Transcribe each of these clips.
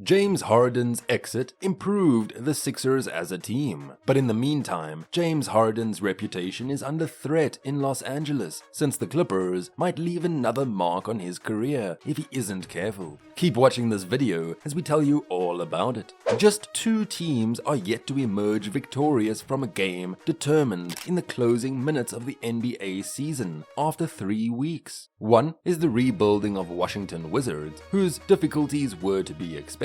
James Harden's exit improved the Sixers as a team, but in the meantime, James Harden's reputation is under threat in Los Angeles, since the Clippers might leave another mark on his career if he isn't careful. Keep watching this video as we tell you all about it. Just 2 teams are yet to emerge victorious from a game determined in the closing minutes of the NBA season after 3 weeks. One is the rebuilding of Washington Wizards, whose difficulties were to be expected.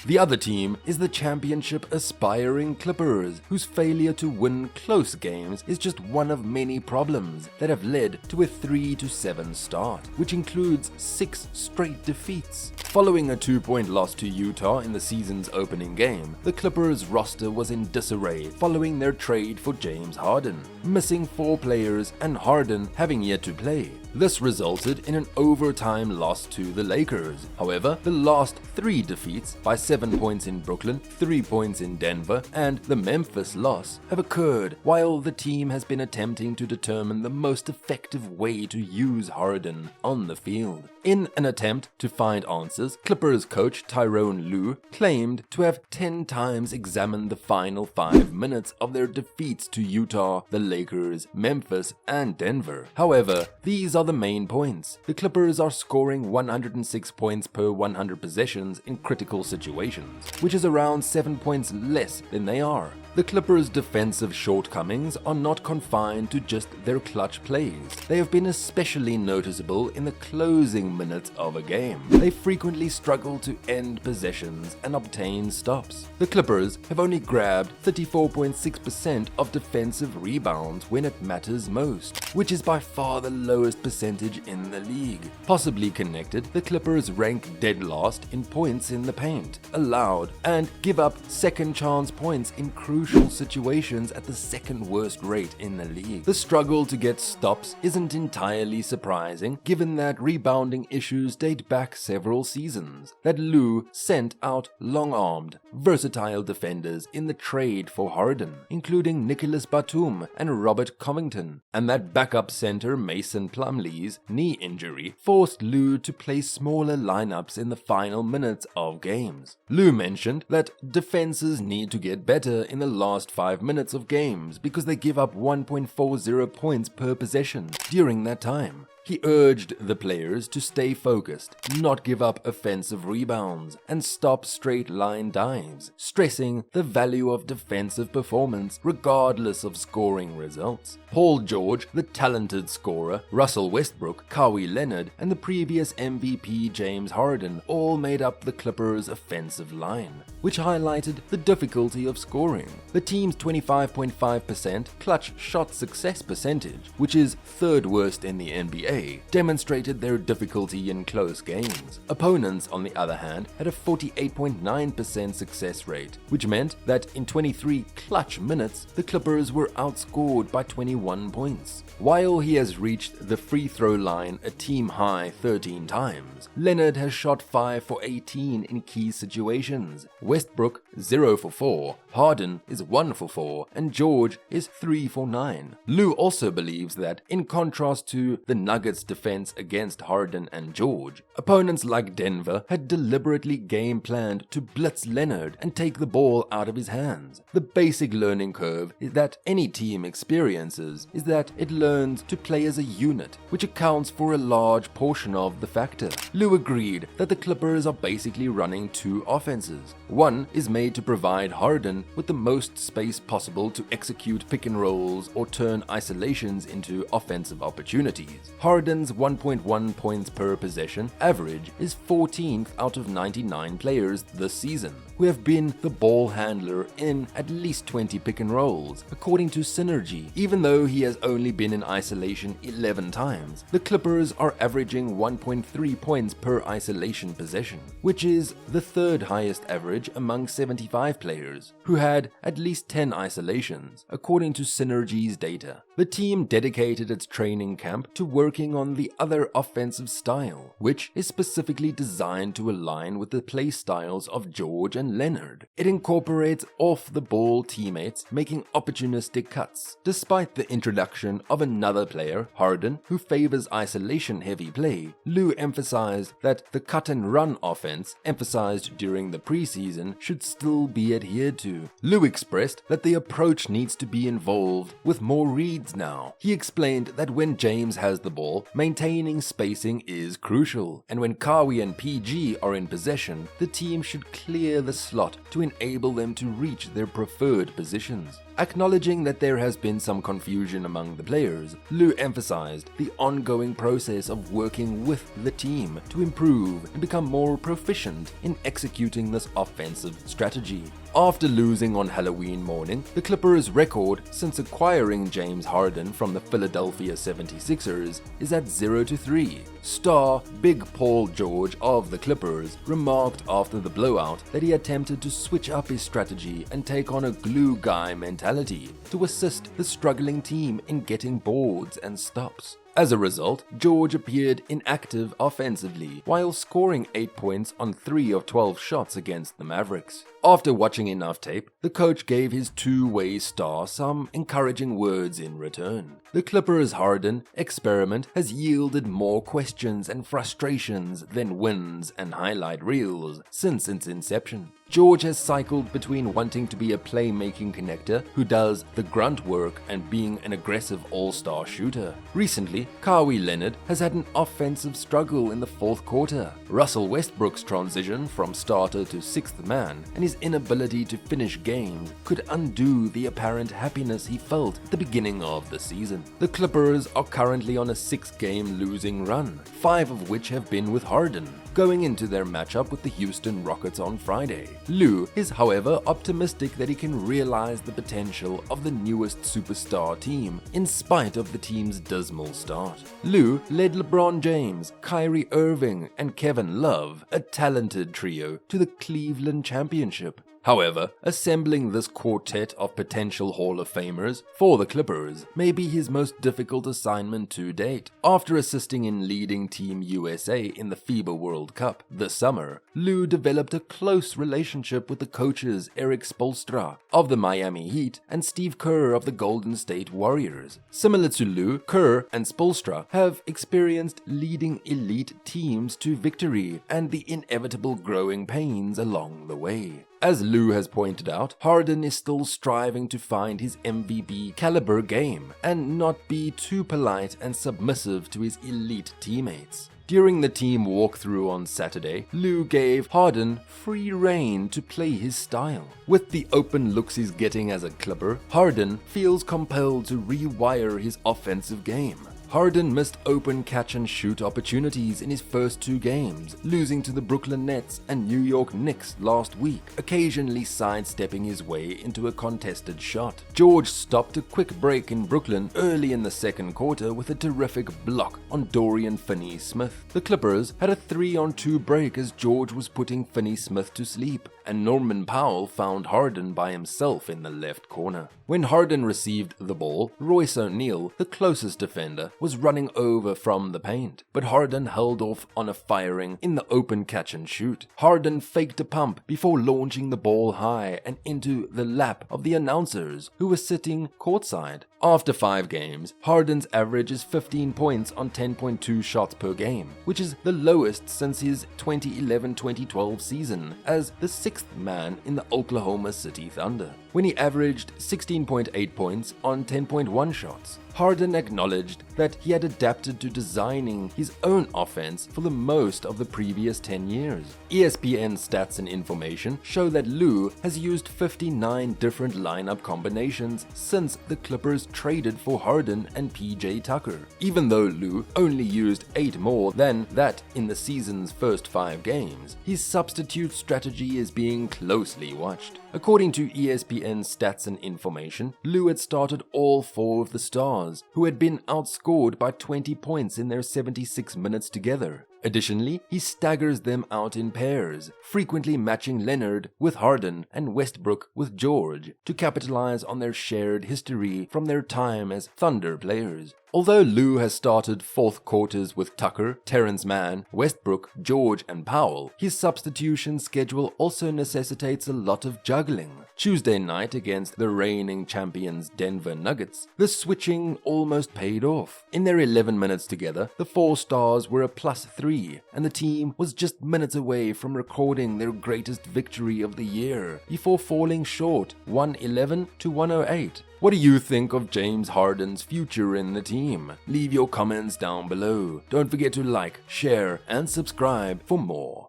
The other team is the championship aspiring Clippers, whose failure to win close games is just one of many problems that have led to a 3-7 start, which includes 6 straight defeats. Following a 2-point loss to Utah in the season's opening game, the Clippers' roster was in disarray following their trade for James Harden, missing 4 players and Harden having yet to play. This resulted in an overtime loss to the Lakers. However, the last 3 defeats by 7 points in Brooklyn, 3 points in Denver, and the Memphis loss have occurred while the team has been attempting to determine the most effective way to use Harden on the field. In an attempt to find answers, Clippers coach Tyronn Lue claimed to have 10 times examined the final 5 minutes of their defeats to Utah, the Lakers, Memphis, and Denver. However, these are the main points. The Clippers are scoring 106 points per 100 possessions in critical situations, which is around 7 points less than they are. The Clippers' defensive shortcomings are not confined to just their clutch plays. They have been especially noticeable in the closing minutes of a game. They frequently struggle to end possessions and obtain stops. The Clippers have only grabbed 34.6% of defensive rebounds when it matters most, which is by far the lowest percentage in the league. Possibly connected, the Clippers rank dead last in points in the paint allowed and give up second chance points in crucial situations at the second worst rate in the league. The struggle to get stops isn't entirely surprising given that rebounding issues date back several seasons, that Lue sent out long-armed, versatile defenders in the trade for Harden, including Nicholas Batum and Robert Covington, and that backup center Mason Plumlee's knee injury forced Lue to play smaller lineups in the final minutes of games. Lue mentioned that defenses need to get better in the last 5 minutes of games because they give up 1.40 points per possession during that time. He urged the players to stay focused, not give up offensive rebounds, and stop straight-line dives, stressing the value of defensive performance regardless of scoring results. Paul George, the talented scorer, Russell Westbrook, Kawhi Leonard, and the previous MVP James Harden all made up the Clippers' offensive line, which highlighted the difficulty of scoring. The team's 25.5% clutch shot success percentage, which is 3rd worst in the NBA, demonstrated their difficulty in close games. Opponents, on the other hand, had a 48.9% success rate, which meant that in 23 clutch minutes, the Clippers were outscored by 21 points. While he has reached the free throw line a team-high 13 times, Leonard has shot 5 for 18 in key situations, Westbrook 0 for 4, Harden is 1 for 4, and George is 3 for 9. Lue also believes that, in contrast to the Nuggets' defense against Harden and George, opponents like Denver had deliberately game-planned to blitz Leonard and take the ball out of his hands. The basic learning curve that any team experiences is that it learns to play as a unit, which accounts for a large portion of the factor. Lue agreed that the Clippers are basically running 2 offenses. One is made to provide Harden with the most space possible to execute pick and rolls or turn isolations into offensive opportunities. Harden's 1.1 points per possession average is 14th out of 99 players this season, who have been the ball handler in at least 20 pick and rolls, according to Synergy. Even though he has only been in isolation 11 times, the Clippers are averaging 1.3 points per isolation possession, which is the 3rd highest average among 75 players, who had at least 10 isolations, according to Synergy's data. The team dedicated its training camp to working taking on the other offensive style, which is specifically designed to align with the play styles of George and Leonard. It incorporates off-the-ball teammates making opportunistic cuts. Despite the introduction of another player, Harden, who favors isolation-heavy play, Lue emphasized that the cut-and-run offense emphasized during the preseason should still be adhered to. Lue expressed that the approach needs to be involved with more reads now. He explained that when James has the ball, maintaining spacing is crucial, and when Kawhi and PG are in possession, the team should clear the slot to enable them to reach their preferred positions. Acknowledging that there has been some confusion among the players, Lue emphasized the ongoing process of working with the team to improve and become more proficient in executing this offensive strategy. After losing on Halloween morning, the Clippers' record since acquiring James Harden from the Philadelphia 76ers is at 0-3. Star Big Paul George of the Clippers remarked after the blowout that he attempted to switch up his strategy and take on a glue guy mentality to assist the struggling team in getting boards and stops. As a result, George appeared inactive offensively while scoring 8 points on 3 of 12 shots against the Mavericks. After watching enough tape, the coach gave his two-way star some encouraging words in return. The Clippers' Harden experiment has yielded more questions and frustrations than wins and highlight reels since its inception. George has cycled between wanting to be a playmaking connector who does the grunt work and being an aggressive all-star shooter. Recently, Kawhi Leonard has had an offensive struggle in the fourth quarter. Russell Westbrook's transition from starter to sixth man and his inability to finish games could undo the apparent happiness he felt at the beginning of the season. The Clippers are currently on a 6-game losing run, 5 of which have been with Harden, going into their matchup with the Houston Rockets on Friday. Lue is, however, optimistic that he can realize the potential of the newest superstar team in spite of the team's dismal start. Lue led LeBron James, Kyrie Irving, and Kevin Love, a talented trio, to the Cleveland championship. However, assembling this quartet of potential Hall of Famers for the Clippers may be his most difficult assignment to date. After assisting in leading Team USA in the FIBA World Cup this summer, Lue developed a close relationship with the coaches Erik Spoelstra of the Miami Heat and Steve Kerr of the Golden State Warriors. Similar to Lue, Kerr and Spoelstra have experienced leading elite teams to victory and the inevitable growing pains along the way. As Lue has pointed out, Harden is still striving to find his MVP caliber game and not be too polite and submissive to his elite teammates. During the team walkthrough on Saturday, Lue gave Harden free rein to play his style. With the open looks he's getting as a Clipper, Harden feels compelled to rewire his offensive game. Harden missed open catch-and-shoot opportunities in his first 2 games, losing to the Brooklyn Nets and New York Knicks last week, occasionally sidestepping his way into a contested shot. George stopped a quick break in Brooklyn early in the second quarter with a terrific block on Dorian Finney-Smith. The Clippers had a 3-on-2 break as George was putting Finney-Smith to sleep, and Norman Powell found Harden by himself in the left corner. When Harden received the ball, Royce O'Neal, the closest defender, was running over from the paint, but Harden held off on a firing in the open catch and shoot. Harden faked a pump before launching the ball high and into the lap of the announcers, who were sitting courtside. After 5 games, Harden's average is 15 points on 10.2 shots per game, which is the lowest since his 2011-2012 season as the 6th man in the Oklahoma City Thunder, when he averaged 16.8 points on 10.1 shots. Harden acknowledged that he had adapted to designing his own offense for the most of the previous 10 years. ESPN stats and information show that Lue has used 59 different lineup combinations since the Clippers traded for Harden and PJ Tucker. Even though Lue only used 8 more than that in the season's first 5 games, his substitute strategy is being closely watched. According to ESPN stats and information, Lue had started all 4 of the stars, who had been outscored by 20 points in their 76 minutes together. Additionally, he staggers them out in pairs, frequently matching Leonard with Harden and Westbrook with George to capitalize on their shared history from their time as Thunder players. Although Lou has started fourth quarters with Tucker, Terrence Mann, Westbrook, George, and Powell, his substitution schedule also necessitates a lot of juggling. Tuesday night against the reigning champions Denver Nuggets, the switching almost paid off. In their 11 minutes together, the four stars were a +3, and the team was just minutes away from recording their greatest victory of the year, before falling short 111 to 108. What do you think of James Harden's future in the team? Leave your comments down below. Don't forget to like, share, and subscribe for more.